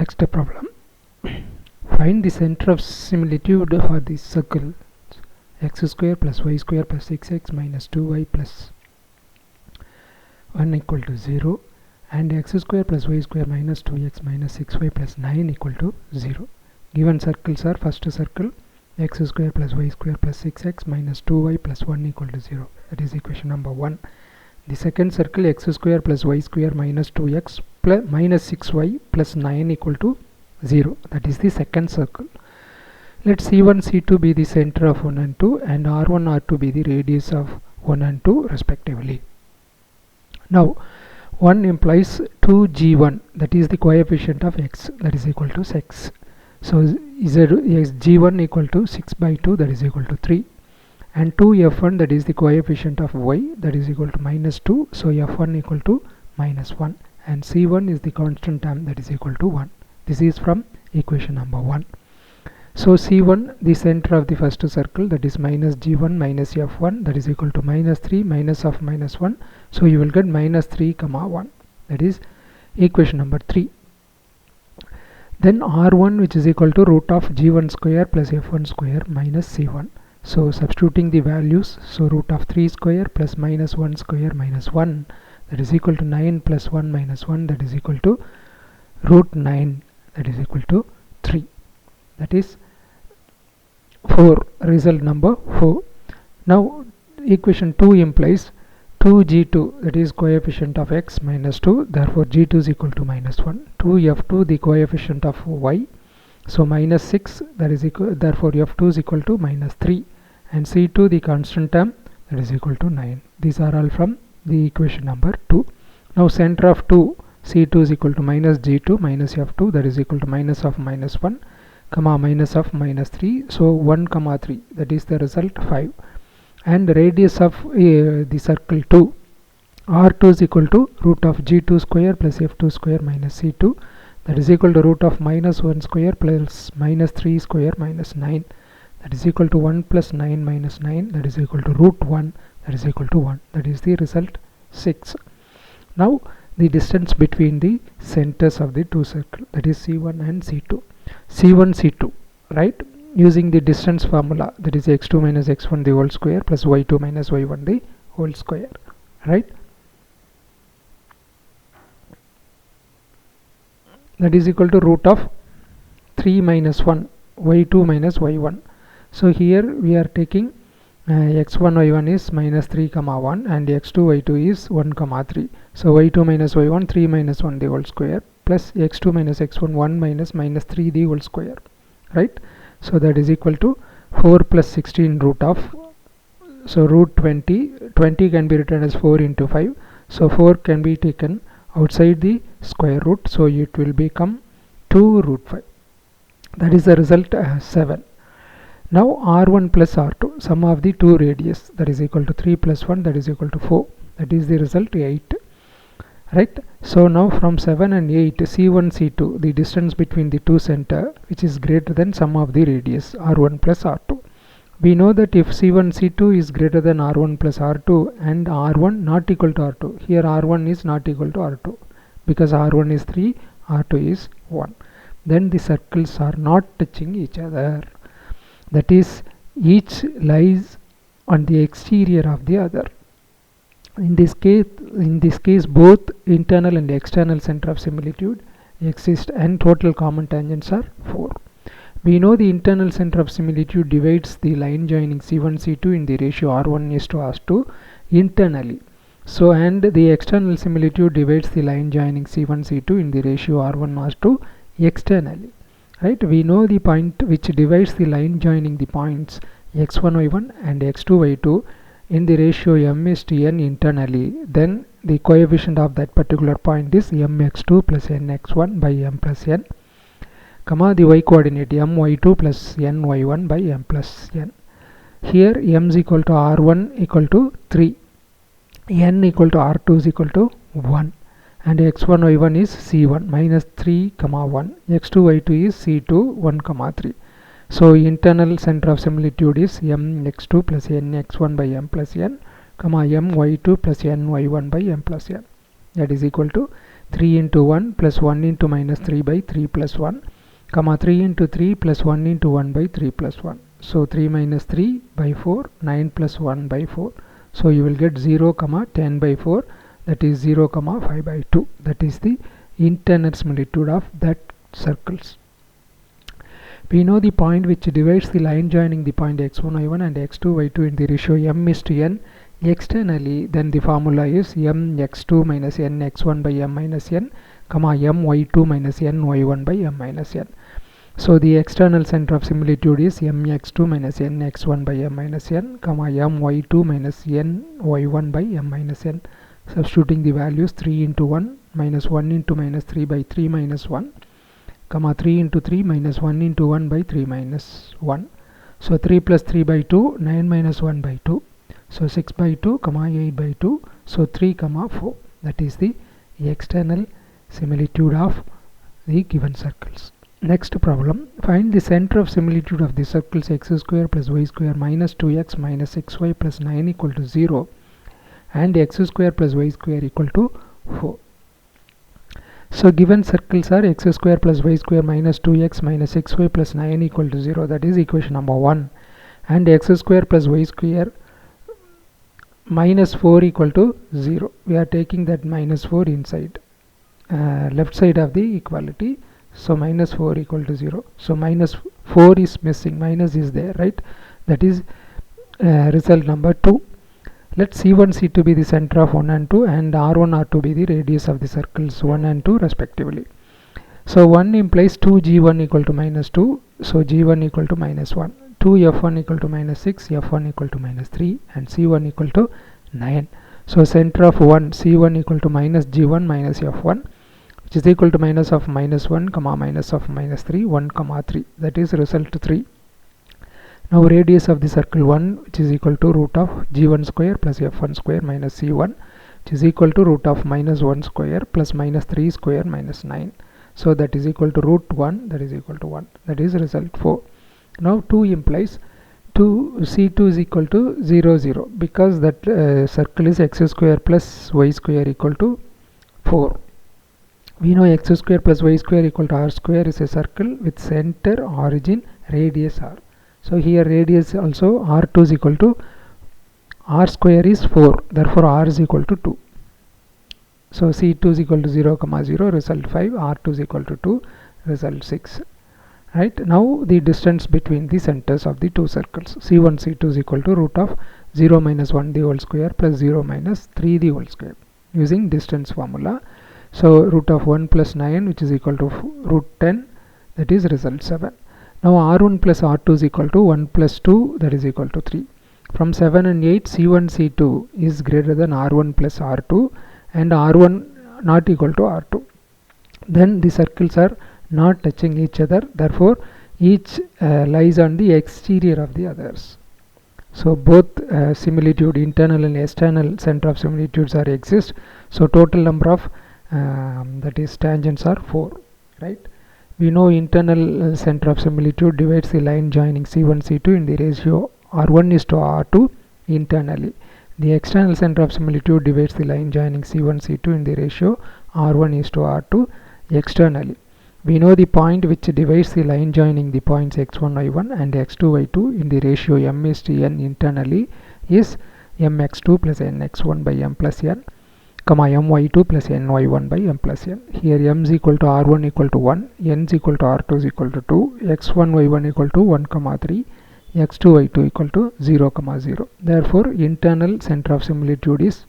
Next problem. Find the center of similitude for the circle x square plus y square plus 6x minus 2y plus 1 equal to 0 and x square plus y square minus 2x minus 6y plus 9 equal to 0. Given circles are: first circle x square plus y square plus 6x minus 2y plus 1 equal to 0. That is equation number 1. The second circle x square plus y square minus 2x plus minus 6y plus 9 equal to 0. That is the second circle. Let C1 C2 be the center of 1 and 2 and R1 R2 be the radius of 1 and 2 respectively. Now 1 implies 2g1, that is the coefficient of x, that is equal to 6. So g1 equal to 6 by 2, that is equal to 3, and 2f1, that is the coefficient of y, that is equal to minus 2, so f1 equal to minus 1, and c1 is the constant term, that is equal to 1. This is from equation number 1. So c1, the center of the first circle, that is minus g1 minus f1, that is equal to minus 3 minus of minus 1, so you will get minus 3 comma 1, that is equation number 3. Then r1, which is equal to root of g1 square plus f1 square minus c1. So substituting the values, so root of 3 square plus minus 1 square minus 1, that is equal to 9 plus 1 minus 1, that is equal to root 9, that is equal to 3. That is 4, result number 4. Now equation 2 implies 2g2, that is coefficient of x minus 2, therefore g2 is equal to minus 1. 2f2, the coefficient of y, so minus 6, that is equal, therefore f2 is equal to minus 3, and c2, the constant term, that is equal to 9. These are all from the equation number 2. Now center of 2, c2 is equal to minus g2 minus f2, that is equal to minus of minus 1 comma minus of minus 3, so 1 comma 3, that is the result 5. And radius of the circle 2, r2 is equal to root of g2 square plus f2 square minus c2, that is equal to root of minus 1 square plus minus 3 square minus 9, that is equal to 1 plus 9 minus 9, that is equal to root 1, that is equal to 1. That is the result 6. Now the distance between the centers of the two circles, that is c1 and c2. c1 c2, right, using the distance formula, that is x2 minus x1 the whole square plus y2 minus y1 the whole square, right, that is equal to root of 3 minus 1 y2 minus y1. So here we are taking x1 y1 is minus 3 comma 1 and x2 y2 is 1 comma 3. So y2 minus y1 3 minus 1 the whole square plus x2 minus x1 1 minus minus 3 the whole square, right. So that is equal to 4 plus 16 root of, so root 20 can be written as 4 into 5, so 4 can be taken outside the square root, so it will become 2 root 5. That is the result 7. Now r1 plus r2, sum of the two radius, that is equal to 3 plus 1, that is equal to 4, that is the result 8, right. So now from 7 and 8, c1 c2, the distance between the two center, which is greater than sum of the radius r1 plus r2. We know that if c1 c2 is greater than r1 plus r2 and r1 not equal to r2, here r1 is not equal to r2 because r1 is 3, r2 is 1, then the circles are not touching each other, that is each lies on the exterior of the other. In this case both internal and external center of similitude exist and total common tangents are 4. We know the internal center of similitude divides the line joining c1 c2 in the ratio r1 is to r2 internally, so and the external similitude divides the line joining c1 c2 in the ratio r1 r2 externally, right. We know the point which divides the line joining the points x1 y1 and x2 y2 in the ratio m is to n internally, then the coefficient of that particular point is mx2 plus nx1 by m plus n, comma the y coordinate my2 plus ny1 by m plus n. Here m is equal to r1 equal to 3, n equal to r2 is equal to 1, and x1 y1 is c1 minus 3 comma 1, x2 y2 is c2 1 comma 3. So internal center of similitude is mx2 plus nx1 by m plus n, comma my2 plus ny1 by m plus n, that is equal to 3 into 1 plus 1 into minus 3 by 3 plus 1, comma 3 into 3 plus 1 into 1 by 3 plus 1. So 3 minus 3 by 4, 9 plus 1 by 4. So you will get 0 comma 10 by 4, that is 0 comma 5 by 2. That is the internal similitude of that circles. We know the point which divides the line joining the point x1 y1 and x2 y2 in the ratio m is to n externally. Then the formula is m x2 minus n x1 by m minus n, comma m y2 minus n y1 by m minus n. So the external center of similitude is m x2 minus n x1 by m minus n, comma m y2 minus n y1 by m minus n. Substituting the values, 3 into 1 minus 1 into minus 3 by 3 minus 1, comma 3 into 3 minus 1 into 1 by 3 minus 1. So 3 plus 3 by 2, 9 minus 1 by 2. So 6 by 2, comma 8 by 2. So 3 comma 4. That is the external similitude of the given circles. Next problem, find the center of similitude of the circles x square plus y square minus 2x minus 6y plus 9 equal to 0 and x square plus y square equal to 4. So given circles are x square plus y square minus 2x minus 6y plus 9 equal to 0, that is equation number 1, and x square plus y square minus 4 equal to 0. We are taking that minus 4 inside left side of the equality. So minus 4 equal to 0. So minus 4 is missing, minus is there, right? That is result number 2. Let C1 C2 be the center of 1 and 2 and R1 R2 be the radius of the circles 1 and 2 respectively. So 1 implies 2G1 equal to minus 2. So G1 equal to minus 1. 2F1 equal to minus 6, F1 equal to minus 3 and C1 equal to 9. So center of 1, C1 equal to minus G1 minus F1, which is equal to minus of minus 1 comma minus of minus 3, 1 comma 3. That is result 3. Now radius of the circle 1, which is equal to root of G1 square plus F1 square minus C1, which is equal to root of minus 1 square plus minus 3 square minus 9. So that is equal to root 1, that is equal to 1. That is result 4. Now 2 implies C2 is equal to 0 0 because that circle is x square plus y square equal to 4. We know x square plus y square equal to r square is a circle with center, origin, radius r. So here radius also r2 is equal to r square is 4, therefore r is equal to 2. So C2 is equal to 0 comma 0, result 5, r2 is equal to 2, result 6. Right, now the distance between the centers of the two circles, C1 C2 is equal to root of 0 minus 1 the whole square plus 0 minus 3 the whole square using distance formula. So root of 1 plus 9, which is equal to root 10, that is result 7. Now r1 plus r2 is equal to 1 plus 2, that is equal to 3. From 7 and 8, C1 C2 is greater than r1 plus r2 and r1 not equal to r2. Then the circles are not touching each other, therefore each lies on the exterior of the others. So both similitude, internal and external center of similitudes are exist. So total number of that is tangents are 4, right? We know internal center of similitude divides the line joining C1 C2 in the ratio R1 is to R2 internally. The external center of similitude divides the line joining C1 C2 in the ratio R1 is to R2 externally. We know the point which divides the line joining the points x1 y1 and x2 y2 in the ratio m is to n internally is mx2 plus nx1 by m plus n, comma my2 plus ny1 by m plus n. Here m is equal to r1 equal to 1, n is equal to r2 is equal to 2, x1 y1 equal to 1 comma 3, x2 y2 equal to 0 comma 0. Therefore internal center of similitude is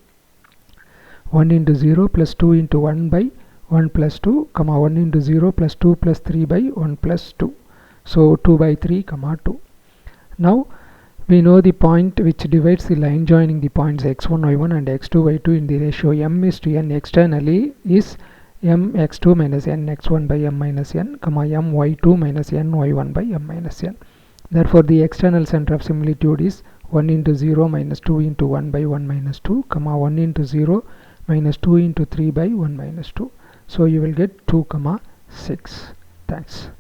1 into 0 plus 2 into 1 by 1 plus 2 comma 1 into 0 plus 2 plus 3 by 1 plus 2. So 2 by 3 comma 2. Now we know the point which divides the line joining the points x1 y1 and x2 y2 in the ratio m is to n externally is m x2 minus n x1 by m minus n, comma m y2 minus n y1 by m minus n. Therefore the external center of similitude is 1 into 0 minus 2 into 1 by 1 minus 2, comma 1 into 0 minus 2 into 3 by 1 minus 2. So you will get 2 comma 6. Thanks.